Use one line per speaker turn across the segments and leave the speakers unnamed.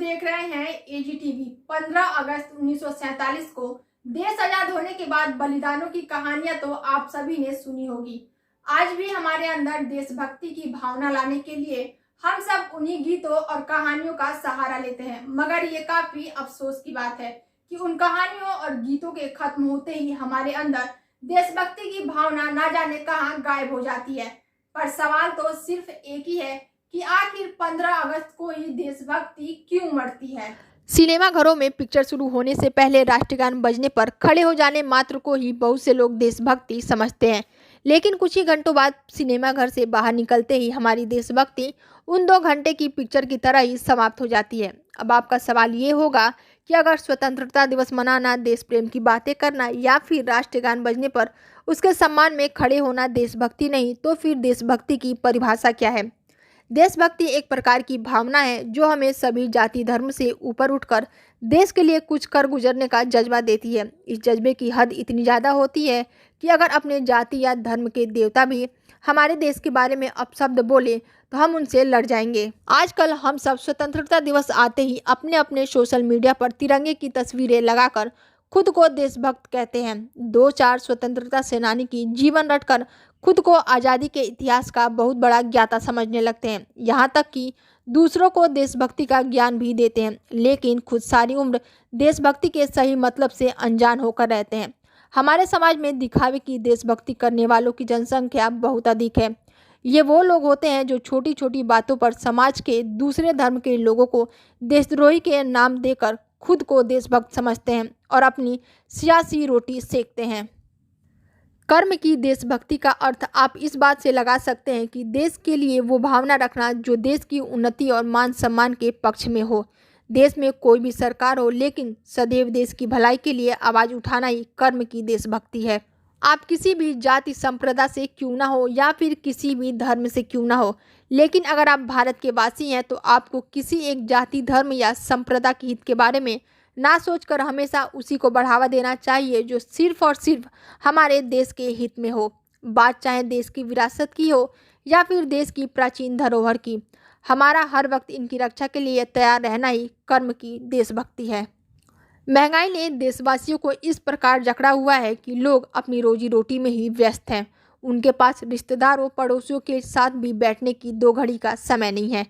देख रहे हैं एजीटीवी। 15 अगस्त 1947 को देश आजाद होने के बाद बलिदानों की कहानियां तो आप सभी ने सुनी होगी। आज भी हमारे अंदर देशभक्ति की भावना लाने के लिए हम सब उन्हीं गीतों और कहानियों का सहारा लेते हैं, मगर ये काफी अफसोस की बात है कि उन कहानियों और गीतों के खत्म होते ही हमारे अंदर देशभक्ति की भावना ना जाने कहां गायब हो जाती है। पर सवाल तो सिर्फ एक ही है कि आखिर 15 अगस्त को ही देशभक्ति क्यों मरती है।
सिनेमा घरों में पिक्चर शुरू होने से पहले राष्ट्रगान बजने पर खड़े हो जाने मात्र को ही बहुत से लोग देशभक्ति समझते हैं, लेकिन कुछ ही घंटों बाद सिनेमा घर से बाहर निकलते ही हमारी देशभक्ति उन 2 घंटे की पिक्चर की तरह ही समाप्त हो जाती है। अब आपका सवाल ये होगा कि अगर स्वतंत्रता दिवस मनाना, देश प्रेम की बातें करना या फिर राष्ट्रगान बजने पर उसके सम्मान में खड़े होना देशभक्ति नहीं, तो फिर देशभक्ति की परिभाषा क्या है? देशभक्ति एक प्रकार की भावना है जो हमें सभी जाति धर्म से ऊपर उठकर देश के लिए कुछ कर गुजरने का जज्बा देती है। इस जज्बे की हद इतनी ज़्यादा होती है कि अगर अपने जाति या धर्म के देवता भी हमारे देश के बारे में अपशब्द बोले तो हम उनसे लड़ जाएंगे। आजकल हम सब स्वतंत्रता दिवस आते ही अपने अपने सोशल मीडिया पर तिरंगे की तस्वीरें लगाकर खुद को देशभक्त कहते हैं। 2-4 स्वतंत्रता सेनानी की जीवन रटकर खुद को आज़ादी के इतिहास का बहुत बड़ा ज्ञाता समझने लगते हैं। यहाँ तक कि दूसरों को देशभक्ति का ज्ञान भी देते हैं, लेकिन खुद सारी उम्र देशभक्ति के सही मतलब से अनजान होकर रहते हैं। हमारे समाज में दिखावे की देशभक्ति करने वालों की जनसंख्या बहुत अधिक है। ये वो लोग होते हैं जो छोटी छोटी बातों पर समाज के दूसरे धर्म के लोगों को देशद्रोही के नाम देकर खुद को देशभक्त समझते हैं और अपनी सियासी रोटी सेकते हैं। कर्म की देशभक्ति का अर्थ आप इस बात से लगा सकते हैं कि देश के लिए वो भावना रखना जो देश की उन्नति और मान सम्मान के पक्ष में हो। देश में कोई भी सरकार हो, लेकिन सदैव देश की भलाई के लिए आवाज़ उठाना ही कर्म की देशभक्ति है। आप किसी भी जाति संप्रदाय से क्यों ना हो या फिर किसी भी धर्म से क्यों ना हो, लेकिन अगर आप भारत के वासी हैं तो आपको किसी एक जाति, धर्म या संप्रदाय के हित के बारे में ना सोचकर हमेशा उसी को बढ़ावा देना चाहिए जो सिर्फ और सिर्फ हमारे देश के हित में हो। बात चाहे देश की विरासत की हो या फिर देश की प्राचीन धरोहर की, हमारा हर वक्त इनकी रक्षा के लिए तैयार रहना ही कर्म की देशभक्ति है। महंगाई ने देशवासियों को इस प्रकार जकड़ा हुआ है कि लोग अपनी रोजी रोटी में ही व्यस्त हैं। उनके पास रिश्तेदारों पड़ोसियों के साथ भी बैठने की 2 घड़ी का समय नहीं है।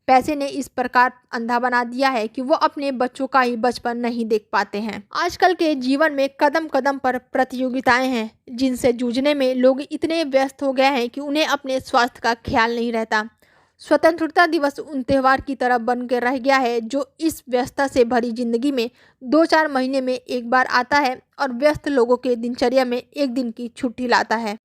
पैसे ने इस प्रकार अंधा बना दिया है कि वो अपने बच्चों का ही बचपन नहीं देख पाते हैं। आजकल के जीवन में कदम कदम पर प्रतियोगिताएं हैं जिनसे जूझने में लोग इतने व्यस्त हो गए हैं कि उन्हें अपने स्वास्थ्य का ख्याल नहीं रहता। स्वतंत्रता दिवस उन त्यौहार की तरह बन के रह गया है जो इस व्यस्तता से भरी जिंदगी में 2-4 महीने में एक बार आता है और व्यस्त लोगों के दिनचर्या में एक दिन की छुट्टी लाता है।